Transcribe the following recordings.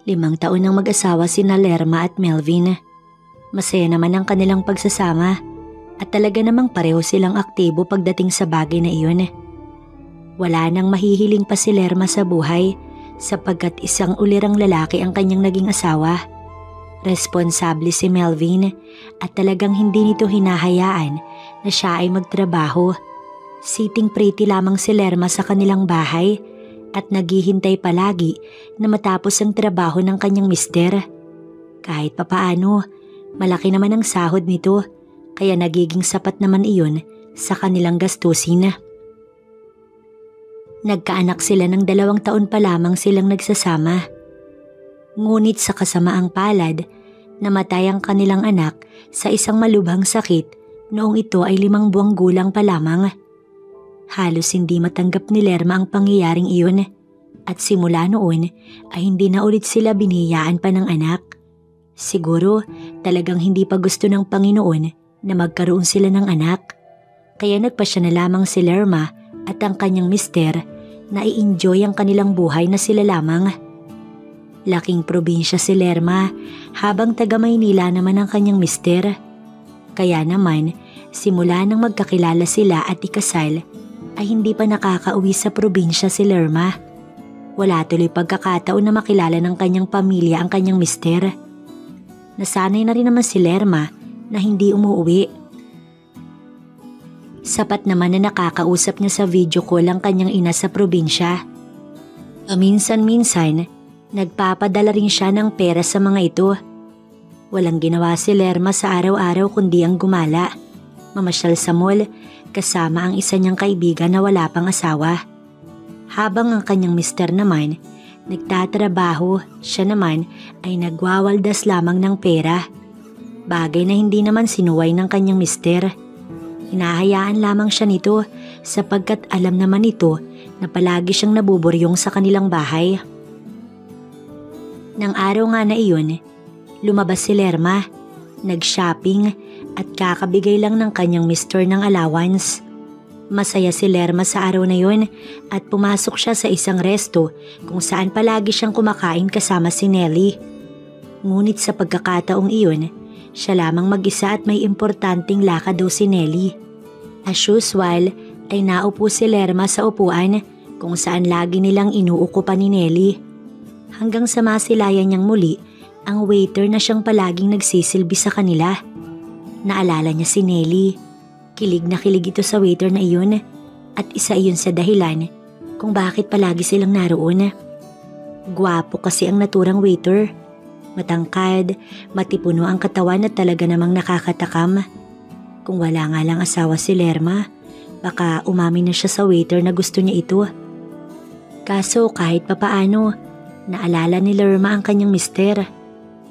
5 taon nang mag-asawa sina Lerma at Melvin. Masaya naman ang kanilang pagsasama at talaga namang pareho silang aktibo pagdating sa bagay na iyon. Wala nang mahihiling pa si Lerma sa buhay sapagkat isang ulirang lalaki ang kanyang naging asawa. Responsable si Melvin at talagang hindi nito hinahayaan na siya ay magtrabaho. Sitting pretty lamang si Lerma sa kanilang bahay at naghihintay palagi na matapos ang trabaho ng kanyang mister. Kahit papaano, malaki naman ang sahod nito kaya nagiging sapat naman iyon sa kanilang gastusin. Nagkaanak sila ng 2 taon pa lamang silang nagsasama. Ngunit sa kasamaang palad, namatay ang kanilang anak sa isang malubhang sakit noong ito ay 5 buwang gulang pa lamang. Halos hindi matanggap ni Lerma ang pangyayaring iyon at simula noon ay hindi na ulit sila biniyayaan pa ng anak. Siguro talagang hindi pa gusto ng Panginoon na magkaroon sila ng anak. Kaya nagpasya na lamang si Lerma at ang kanyang mister na i-enjoy ang kanilang buhay na sila lamang. Laking probinsya si Lerma habang taga Maynila naman ang kanyang mister. Kaya naman simula nang magkakilala sila at ikasal ay hindi pa nakakauwi sa probinsya si Lerma. Wala tuloy pagkakataon na makilala ng kanyang pamilya ang kanyang mister. Nasanay na rin naman si Lerma na hindi umuwi. Sapat naman na nakakausap niya sa video call ang kanyang ina sa probinsya. Paminsan-minsan, nagpapadala rin siya ng pera sa mga ito. Walang ginawa si Lerma sa araw-araw kundi ang gumala, mamasyal sa mall, kasama ang isa niyang kaibigan na wala pang asawa. Habang ang kanyang mister naman, nagtatrabaho, siya naman ay nagwawaldas lamang ng pera. Bagay na hindi naman sinuway ng kanyang mister. Hinahayaan lamang siya nito sapagkat alam naman ito na palagi siyang nabuburyong sa kanilang bahay. Nang araw nga na iyon, lumabas si Lerma, nag-shopping at kakabigay lang ng kanyang mister ng allowance. Masaya si Lerma sa araw na yun at pumasok siya sa isang resto kung saan palagi siyang kumakain kasama si Nelly. Ngunit sa pagkakataong iyon, siya lamang mag-isa at may importanteng lakad daw si Nelly. As usual ay naupo si Lerma sa upuan kung saan lagi nilang inuukupan ni Nelly. Hanggang sa masilayan niyang muli ang waiter na siyang palaging nagsisilbi sa kanila. Naalala niya si Nelly. Kilig na kilig ito sa waiter na iyon at isa iyon sa dahilan kung bakit palagi silang naroon. Gwapo kasi ang naturang waiter. Matangkad, matipuno ang katawan at talaga namang nakakatakam. Kung wala nga lang asawa si Lerma, baka umamin na siya sa waiter na gusto niya ito. Kaso kahit papaano, naalala ni Lerma ang kanyang mister.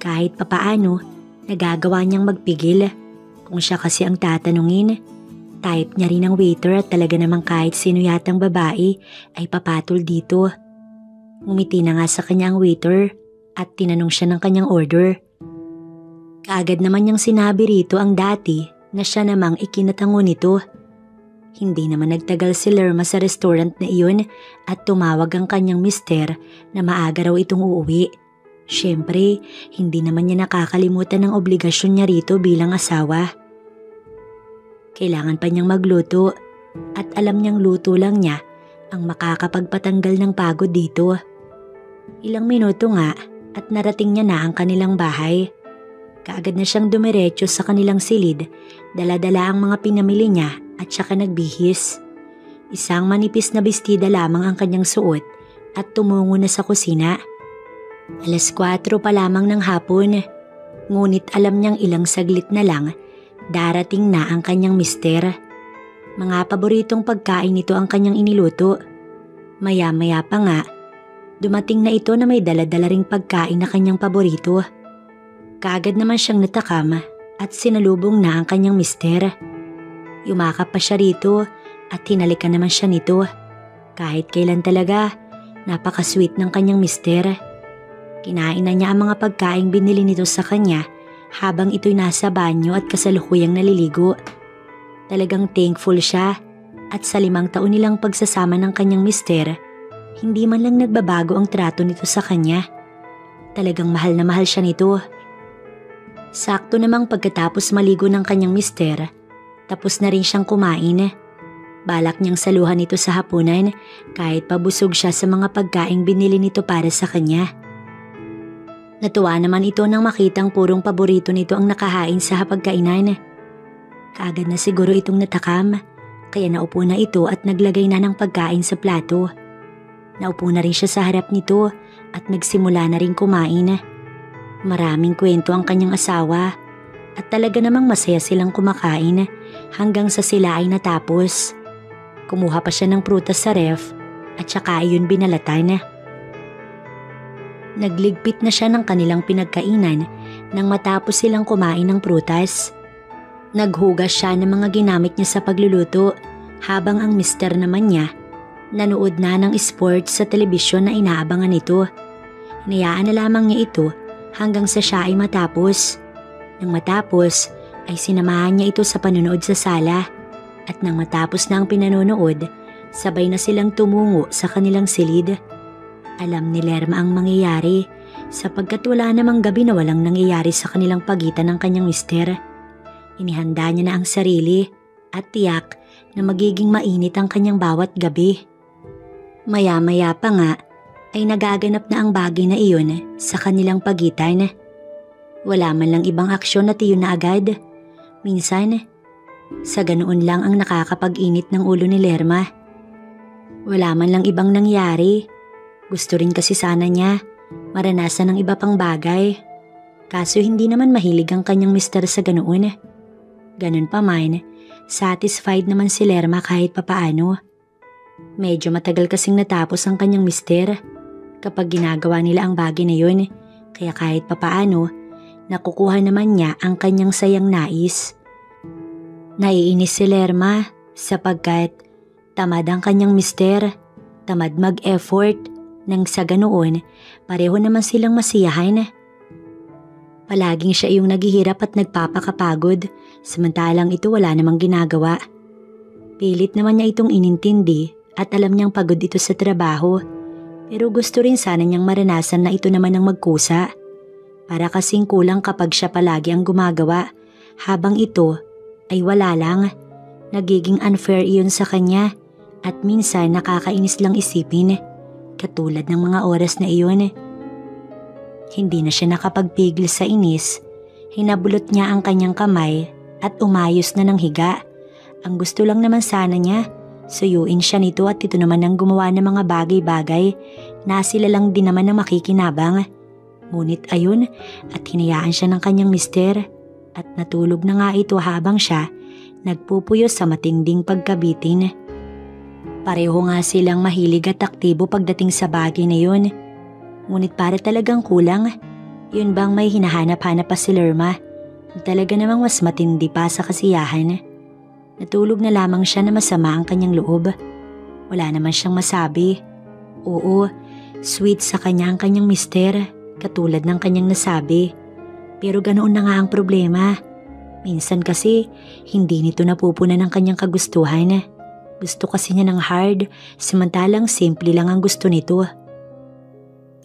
Kahit papaano, nagagawa niyang magpigil. Kung siya kasi ang tatanungin, type niya rin ang waiter at talaga namang kahit sino yatang babae ay papatol dito. Ngumiti na nga sa kanya ang waiter at tinanong siya ng kanyang order. Kaagad naman niyang sinabi rito ang dati na siya namang ikinatango nito. Hindi naman nagtagal si Lerma sa restaurant na iyon at tumawag ang kanyang mister na maaga raw itong uuwi. Siyempre, hindi naman niya nakakalimutan ang obligasyon niya rito bilang asawa. Kailangan pa niyang magluto at alam niyang luto lang niya ang makakapagpatanggal ng pagod dito. Ilang minuto nga at narating niya na ang kanilang bahay. Kaagad na siyang dumiretso sa kanilang silid, dala-dala ang mga pinamili niya at saka nagbihis. Isang manipis na bestida lamang ang kanyang suot at tumungo na sa kusina. 4:00 pa lamang ng hapon, ngunit alam niyang ilang saglit na lang darating na ang kanyang mister. Mga paboritong pagkain nito ang kanyang iniluto. Maya-maya pa nga, dumating na ito na may dala-dala ring pagkain na kanyang paborito. Kaagad naman siyang natakam at sinalubong na ang kanyang mister. Yumakap pa siya rito at hinalikan naman siya nito. Kahit kailan talaga, napaka-sweet ng kanyang mister. Kinain na niya ang mga pagkaing binili nito sa kanya habang ito'y nasa banyo at kasalukuyang naliligo. Talagang thankful siya at sa 5 taon nilang pagsasama ng kanyang mister, hindi man lang nagbabago ang trato nito sa kanya. Talagang mahal na mahal siya nito. Sakto namang pagkatapos maligo ng kanyang mister, tapos na rin siyang kumain. Balak niyang saluhan ito sa hapunan kahit pabusog siya sa mga pagkaing binili nito para sa kanya. Natuwa naman ito nang makitang purong paborito nito ang nakahain sa hapagkainan. Kaagad na siguro itong natakam, kaya naupo na ito at naglagay na ng pagkain sa plato. Naupo na rin siya sa harap nito at nagsimula na rin kumain. Maraming kwento ang kanyang asawa at talaga namang masaya silang kumakain hanggang sa sila ay natapos. Kumuha pa siya ng prutas sa ref at saka iyon binalatan. Nagligpit na siya ng kanilang pinagkainan nang matapos silang kumain ng prutas. Naghugas siya ng mga ginamit niya sa pagluluto habang ang mister naman niya nanood na ng sports sa telebisyon na inaabangan nito. Hinayaan na lamang niya ito hanggang sa siya ay matapos. Nang matapos ay sinamahan niya ito sa panonood sa sala at nang matapos na ang pinanonood, sabay na silang tumungo sa kanilang silid. Alam ni Lerma ang mangyayari sapagkat wala namang gabi na walang nangyayari sa kanilang pagitan ng kanyang mister. Inihanda niya na ang sarili at tiyak na magiging mainit ang kanyang bawat gabi. Maya-maya pa nga ay nagaganap na ang bagay na iyon sa kanilang pagitan. Wala man lang ibang aksyon at iyon na agad. Minsan, sa ganoon lang ang nakakapag-init ng ulo ni Lerma. Wala man lang ibang nangyari. Gusto rin kasi sana niya maranasan ng iba pang bagay. Kaso hindi naman mahilig ang kanyang mister sa ganoon. Ganun pa man, satisfied naman si Lerma kahit papaano. Medyo matagal kasing natapos ang kanyang mister kapag ginagawa nila ang bagay na yun, kaya kahit papaano, nakukuha naman niya ang kanyang sayang nais. Naiinis si Lerma sapagkat tamad ang kanyang mister, tamad mag-effort, nang sa ganoon, pareho naman silang masiyahan. Palaging siya yung naghihirap at nagpapakapagod, samantalang ito wala namang ginagawa. Pilit naman niya itong inintindi at alam niyang pagod ito sa trabaho, pero gusto rin sana niyang maranasan na ito naman ang magkusa. Para kasing kulang kapag siya palagi ang gumagawa, habang ito ay wala lang. Nagiging unfair iyon sa kanya at minsan nakakainis lang isipin. Katulad ng mga oras na iyon. Hindi na siya nakapagpigil sa inis. Hinabulot niya ang kanyang kamay at umayos na ng higa. Ang gusto lang naman sana niya, suyuin siya nito at ito naman ang gumawa ng mga bagay-bagay na sila lang din naman ang makikinabang. Ngunit ayun at hinayaan siya ng kanyang mister at natulog na nga ito habang siya nagpupuyo sa matinding pagkabitin. Pareho nga silang mahilig at aktibo pagdating sa bagay na yun. Ngunit para talagang kulang. Yun bang may hinahanap-hanap pa si Lerma? Talaga namang mas matindi pa sa kasiyahan. Natulog na lamang siya na masama ang kanyang loob. Wala naman siyang masabi. Oo, sweet sa kanya ang kanyang mister, katulad ng kanyang nasabi. Pero ganoon na nga ang problema. Minsan kasi, hindi nito napupunan ang kanyang kagustuhan. Gusto kasi niya ng hard, samantalang simple lang ang gusto nito.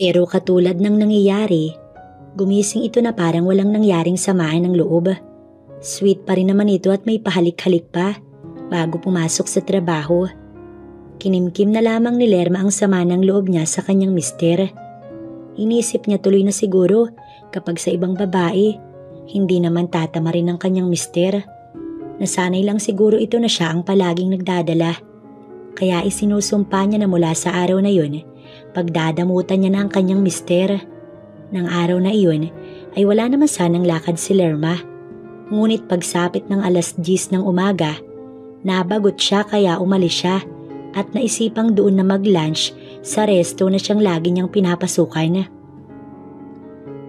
Pero katulad ng nangyayari, gumising ito na parang walang nangyaring samaan ng loob. Sweet pa rin naman ito at may pahalik-halik pa bago pumasok sa trabaho. Kinimkim na lamang ni Lerma ang sama ng loob niya sa kanyang mister. Inisip niya tuloy na siguro kapag sa ibang babae, hindi naman tatama rin ang kanyang mister. Nasanay lang siguro ito na siya ang palaging nagdadala. Kaya isinusumpa niya na mula sa araw na yun, pagdadamutan niya na ang kanyang mister. Nang araw na iyon ay wala naman sanang lakad si Lerma. Ngunit pagsapit ng 10:00 ng umaga, nabagot siya kaya umalis siya at naisipang doon na mag-lunch sa resto na siyang lagi niyang pinapasukan.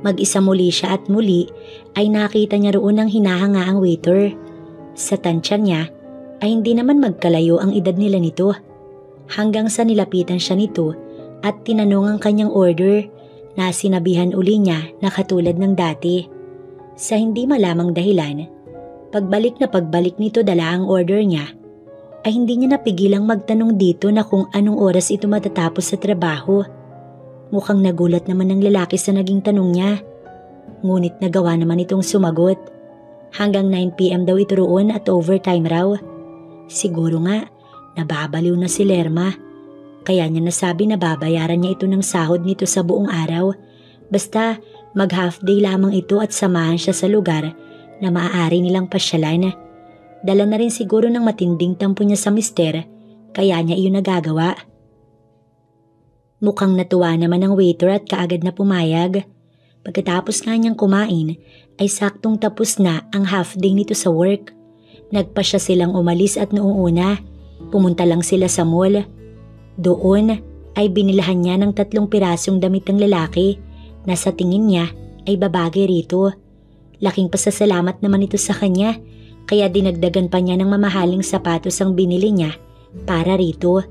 Mag-isa muli siya at muli ay nakita niya roon ang hinahangaang waiter. Sa tansya niya ay hindi naman magkalayo ang edad nila nito. Hanggang sa nilapitan siya nito at tinanong ang kanyang order na sinabihan uli niya na katulad ng dati. Sa hindi malamang dahilan, pagbalik nito dala ang order niya, ay hindi niya napigilang magtanong dito na kung anong oras ito matatapos sa trabaho. Mukhang nagulat naman ng lalaki sa naging tanong niya. Ngunit nagawa naman itong sumagot. Hanggang 9 PM daw ito roon at overtime raw. Siguro nga, nababaliw na si Lerma. Kaya niya nasabi na babayaran niya ito ng sahod nito sa buong araw. Basta mag half day lamang ito at samahan siya sa lugar na maaari nilang pasyalan. Dala na rin siguro ng matinding tampo niya sa mister, kaya niya iyon nagagawa. Mukhang natuwa naman ang waiter at kaagad na pumayag. Pagkatapos nga niyang kumain, ay saktong tapos na ang half day nito sa work. Nagpa siya silang umalis at noong una, pumunta lang sila sa mall. Doon ay binilahan niya ng 3 pirasong damit ng lalaki na sa tingin niya ay babagay rito. Laking pasasalamat naman ito sa kanya, kaya dinagdagan pa niya ng mamahaling sapatos ang binili niya para rito.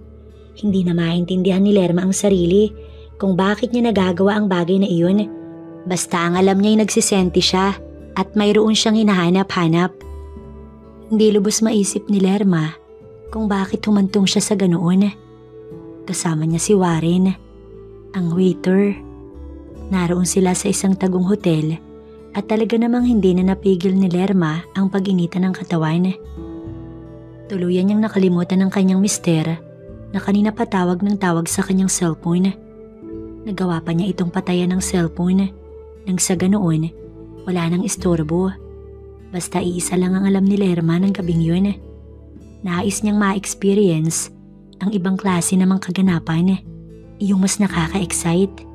Hindi na maintindihan ni Lerma ang sarili kung bakit niya nagagawa ang bagay na iyon. Basta ang alam niya ay nagsisenti siya at mayroon siyang hinahanap-hanap. Hindi lubos maisip ni Lerma kung bakit humantong siya sa ganoon. Kasama niya si Warren, ang waiter. Naroon sila sa isang tagong hotel at talaga namang hindi na napigil ni Lerma ang pag-inita ng katawan. Tuluyan niyang nakalimutan ng kanyang mister na kanina pa tawag ng tawag sa kanyang cellphone. Nagawa pa niya itong patayan ng cellphone nang sa ganoon wala nang istorbo. Basta iisa lang ang alam ni Lerma ng gabing yun. Nais niyang ma-experience ang ibang klase namang kaganapan, yung mas nakaka-excite.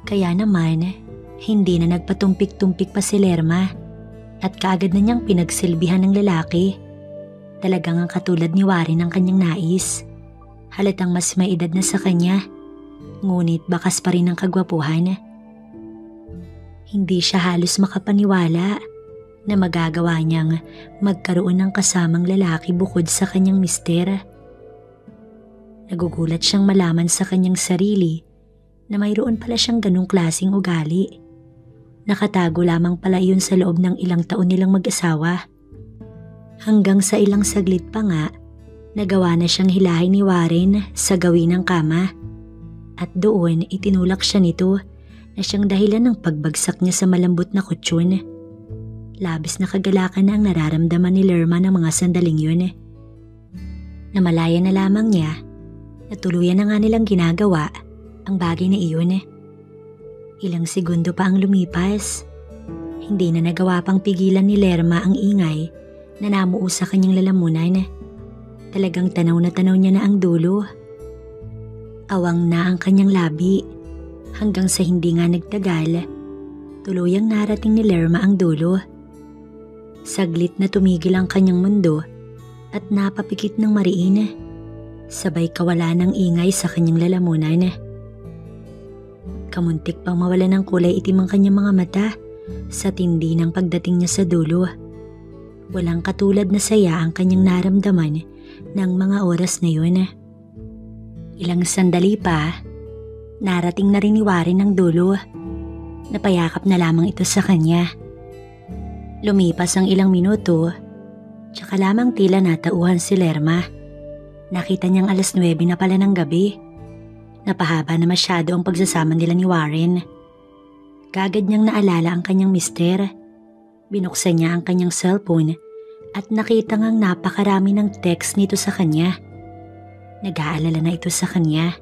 Kaya naman, hindi na nagpatumpik-tumpik pa si Lerma at kaagad na niyang pinagsilbihan ng lalaki. Talagang ang katulad ni Warren ang kanyang nais. Halatang mas may edad na sa kanya, ngunit bakas pa rin ang kagwapuhan. Hindi siya halos makapaniwala na magagawa niyang magkaroon ng kasamang lalaki bukod sa kanyang mister. Nagugulat siyang malaman sa kanyang sarili na mayroon pala siyang ganong klaseng ugali. Nakatago lamang pala iyon sa loob ng ilang taon nilang mag-asawa. Hanggang sa ilang saglit pa nga, nagawa na siyang hilahin ni Warren sa gawin ng kama. At doon itinulak siya nito na siyang dahilan ng pagbagsak niya sa malambot na kutsyon. Labis na kagalakan na ang nararamdaman ni Lerma ng mga sandaling yun. Namalaya na lamang niya na tuluyan na nga nilang ginagawa ang bagay na iyon. Ilang segundo pa ang lumipas. Hindi na nagawa pang pigilan ni Lerma ang ingay na namuo sa kanyang lalamunan. Talagang tanaw niya na ang dulo. Awang na ang kanyang labi hanggang sa hindi nga nagtagal. Tuluyang narating ni Lerma ang dulo. Saglit na tumigil ang kanyang mundo at napapikit ng mariin. Sabay kawala ng ingay sa kanyang lalamunan. Kamuntik pang mawala ng kulay itim ang kanyang mga mata sa tindi ng pagdating niya sa dulo. Walang katulad na saya ang kanyang naramdaman ng mga oras na yun. Ilang sandali pa, narating na rin ni Warren ang dulo. Napayakap na lamang ito sa kanya. Lumipas ang ilang minuto, tsaka lamang tila natauhan si Lerma. Nakita niyang 9:00 na pala ng gabi. Napahaba na masyado ang pagsasama nila ni Warren. Kaagad niyang naalala ang kanyang mister. Binuksan niya ang kanyang cellphone at nakita ngang napakarami ng text nito sa kanya. Nag-aalala na ito sa kanya.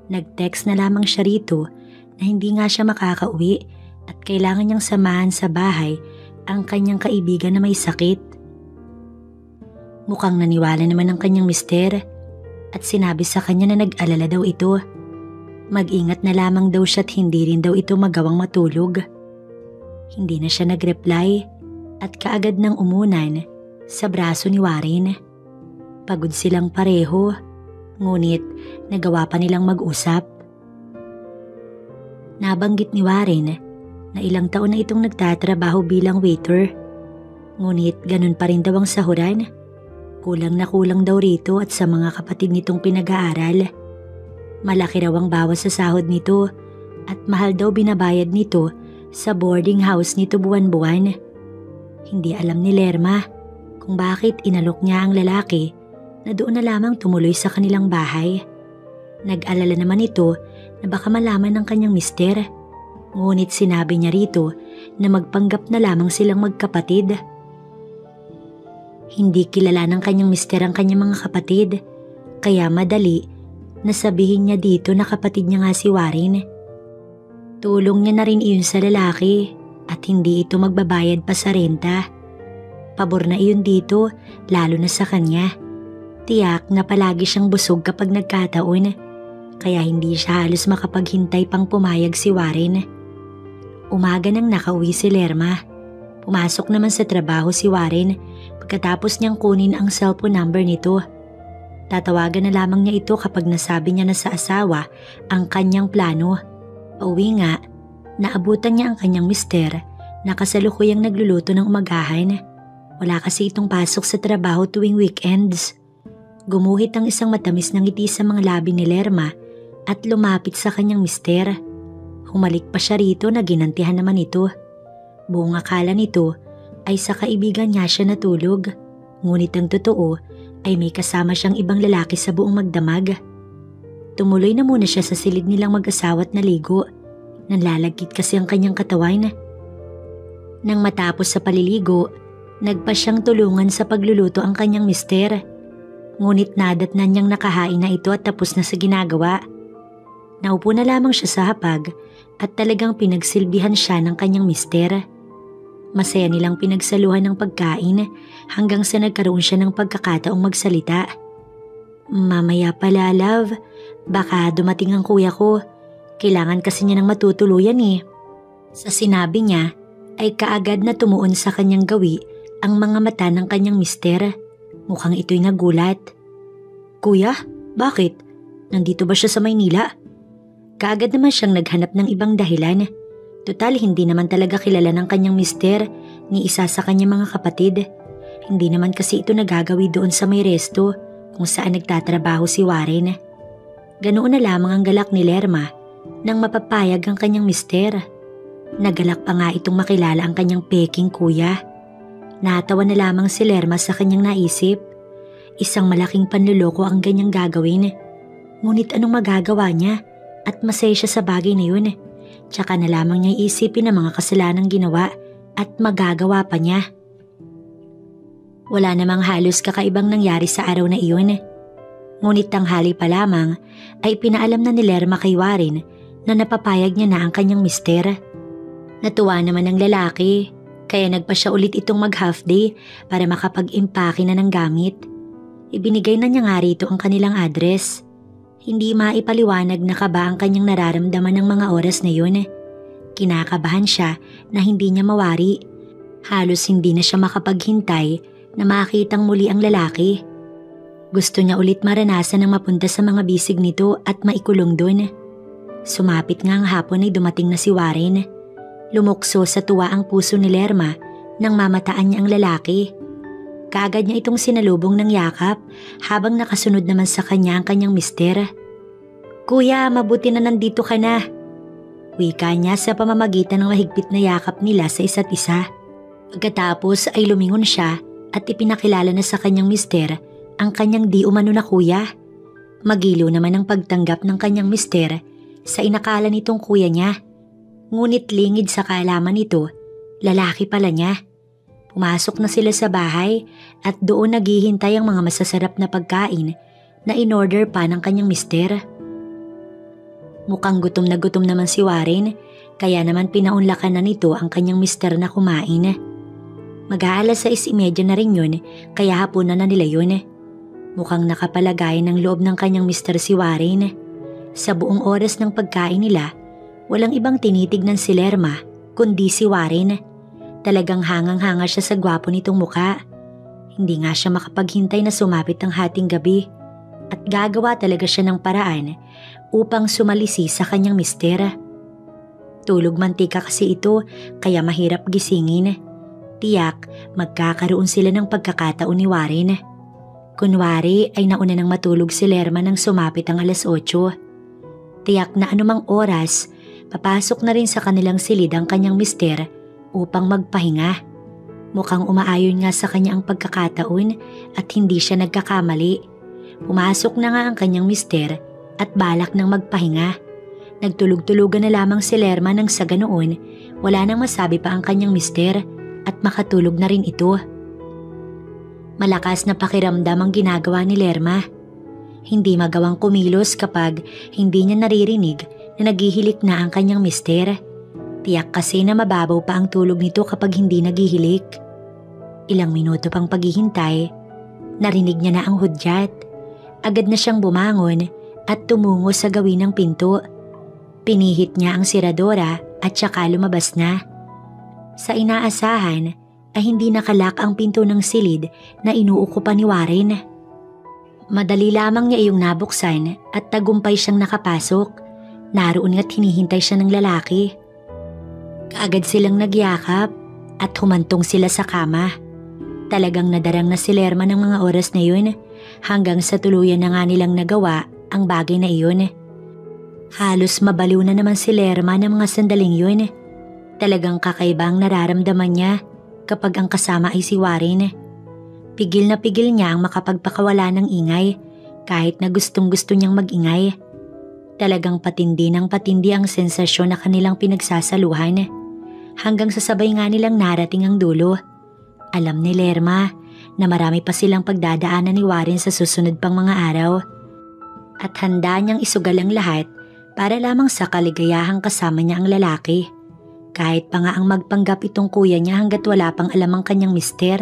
Nag-text na lamang siya rito na hindi nga siya makakauwi at kailangan niyang samahan sa bahay ang kanyang kaibigan na may sakit. Mukhang naniwala naman ang kanyang mister at sinabi sa kanya na nag-alala daw ito. Mag-ingat na lamang daw siya at hindi rin daw ito magawang matulog. Hindi na siya nag-reply at kaagad nang umunan sa braso ni Warren. Pagod silang pareho, ngunit nagawa pa nilang mag-usap. Nabanggit ni Warren na ilang taon na itong nagtatrabaho bilang waiter. Ngunit ganun pa rin daw ang sahuran. Kulang na kulang daw rito at sa mga kapatid nitong pinag-aaral. Malaki raw ang bawas sa sahod nito at mahal daw binabayad nito sa boarding house nito buwan-buwan. Hindi alam ni Lerma kung bakit inalok niya ang lalaki na doon na lamang tumuloy sa kanilang bahay. Nag-alala naman ito na na baka malaman ng kanyang mister. Ngunit sinabi niya rito na magpanggap na lamang silang magkapatid. Hindi kilala ng kanyang mister ang kanyang mga kapatid, kaya madali na sabihin niya dito na kapatid niya nga si Warren. Tulong niya na rin iyon sa lalaki at hindi ito magbabayad pa sa renta. Pabor na iyon dito, lalo na sa kanya. Tiyak na palagi siyang busog kapag nagkataon, kaya hindi siya halos makapaghintay pang pumayag si Warren. Umaga nang nakauwi si Lerma. Pumasok naman sa trabaho si Warren pagkatapos niyang kunin ang cellphone number nito. Tatawagan na lamang niya ito kapag nasabi niya na sa asawa ang kanyang plano. Pauwi nga, naabutan niya ang kanyang mister na kasalukuyang nagluluto ng umagahan. Wala kasi itong pasok sa trabaho tuwing weekends. Gumuhit ang isang matamis na ngiti sa mga labi ni Lerma at lumapit sa kanyang mister. Humalik pa siya rito na ginantihan naman ito. Buong akala nito ay sa kaibigan niya siya natulog. Ngunit ang totoo ay may kasama siyang ibang lalaki sa buong magdamag. Tumuloy na muna siya sa silid nilang mag-asawa at naligo. Nanlalagkit kasi ang kanyang katawan. Nang matapos sa paliligo, nagpa siyang tulungan sa pagluluto ang kanyang mister. Ngunit nadatnan niyang nakahain na ito at tapos na sa ginagawa. Naupo na lamang siya sa hapag at talagang pinagsilbihan siya ng kanyang mister. Masaya nilang pinagsaluhan ng pagkain hanggang sa nagkaroon siya ng pagkakataong magsalita. Mamaya pala, love. Baka dumating ang kuya ko. Kailangan kasi niya ng matutuluyan eh. Sa sinabi niya ay kaagad na tumuon sa kanyang gawi ang mga mata ng kanyang mister. Mukhang ito'y nagulat. Kuya, bakit? Nandito ba siya sa Maynila? Kaagad naman siyang naghanap ng ibang dahilan. Total, hindi naman talaga kilala ng kanyang mister ni isa sa kanyang mga kapatid. Hindi naman kasi ito nagagawi doon sa may resto kung saan nagtatrabaho si Warren. Ganoon na lamang ang galak ni Lerma nang mapapayag ang kanyang mister. Nagalak pa nga itong makilala ang kanyang peking kuya. Natawa na lamang si Lerma sa kanyang naisip. Isang malaking panluloko ang ganyang gagawin. Ngunit anong magagawa niya? At masaya siya sa bagay na yun. Tsaka na lamang niya iisipin ang mga kasalanang ginawa at magagawa pa niya. Wala namang halos kakaibang nangyari sa araw na iyon. Ngunit tanghali pa lamang ay pinaalam na ni Lerma kay Warren na napapayag niya na ang kanyang mister. Natuwa naman ang lalaki kaya nagpa siya ulit itong mag-half day para makapag-impake na ng gamit. Ibinigay na niya nga rito ang kanilang address. Hindi maipaliwanag na kaba ang kanyang nararamdaman ng mga oras na yun. Kinakabahan siya na hindi niya mawari. Halos hindi na siya makapaghintay na makitang muli ang lalaki. Gusto niya ulit maranasan ang mapunta sa mga bisig nito at maikulong doon. Sumapit nga ang hapon ay dumating na si Warren. Lumukso sa tuwa ang puso ni Lerma nang mamataan niya ang lalaki. Kaagad niya itong sinalubong ng yakap habang nakasunod naman sa kanya ang kanyang mister. Kuya, mabuti na nandito ka na. Wika niya sa pamamagitan ng mahigpit na yakap nila sa isa't isa. Pagkatapos ay lumingon siya at ipinakilala na sa kanyang mister ang kanyang di umano na kuya. Magilo naman ang pagtanggap ng kanyang mister sa inakala nitong kuya niya. Ngunit lingid sa kaalaman nito, lalaki pala niya. Pumasok na sila sa bahay at doon naghihintay ang mga masasarap na pagkain na in-order pa ng kanyang mister. Mukhang gutom naman si Warren, kaya naman pinaunlakan na nito ang kanyang mister na kumain. Mag-aalas 6:30 na rin yun, kaya hapunan na nila yun. Mukhang nakapalagay ng loob ng kanyang mister si Warren. Sa buong oras ng pagkain nila, walang ibang tinitignan si Lerma kundi si Warren. Talagang hangang-hanga siya sa gwapo nitong muka. Hindi nga siya makapaghintay na sumapit ang hating gabi at gagawa talaga siya ng paraan upang sumalisi sa kanyang mister. Tulog mantika kasi ito kaya mahirap gisingin. Tiyak magkakaroon sila ng pagkakataon ni Warren. Kunwari ay nauna nang matulog si Lerma nang sumapit ang 8:00. Tiyak na anumang oras, papasok na rin sa kanilang silid ang kanyang mister upang magpahinga. Mukhang umaayon nga sa kanya ang pagkakataon at hindi siya nagkakamali. Pumasok na nga ang kanyang mister at balak ng magpahinga. Nagtulog-tulugan na lamang si Lerma nang sa ganoon, wala nang masabi pa ang kanyang mister at makatulog na rin ito. Malakas na pakiramdam ang ginagawa ni Lerma. Hindi magawang kumilos kapag hindi niya naririnig na naghihilik na ang kanyang mister. Tiyak kasi na mababaw pa ang tulog nito kapag hindi naghihilik. Ilang minuto pang paghihintay, narinig niya na ang hudyat. Agad na siyang bumangon at tumungo sa gawin ng pinto. Pinihit niya ang siradora at saka lumabas na. Sa inaasahan ay hindi nakalak ang pinto ng silid na inuukupan ni Warren. Madali lamang niya iyong nabuksan at tagumpay siyang nakapasok. Naroon nga't hinihintay siya ng lalaki. Kaagad silang nagyakap at humantong sila sa kama. Talagang nadarang na si Lerma ng mga oras na yun hanggang sa tuluyan na nga nilang nagawa ang bagay na iyon. Halos mabaliw na naman si Lerma ng mga sandaling yun. Talagang kakaiba ang nararamdaman niya kapag ang kasama ay si Warren. Pigil na pigil niya ang makapagpakawala ng ingay kahit na gustong-gusto niyang mag-ingay. Talagang patindi ng patindi ang sensasyon na kanilang pinagsasaluhan hanggang sa sabay nga nilang narating ang dulo. Alam ni Lerma na marami pa silang pagdadaanan ni Warren sa susunod pang mga araw at handa niyang isugal ang lahat para lamang sa kaligayahang kasama niya ang lalaki. Kahit pa nga ang magpanggap itong kuya niya hanggat wala pang alam ang kanyang mister.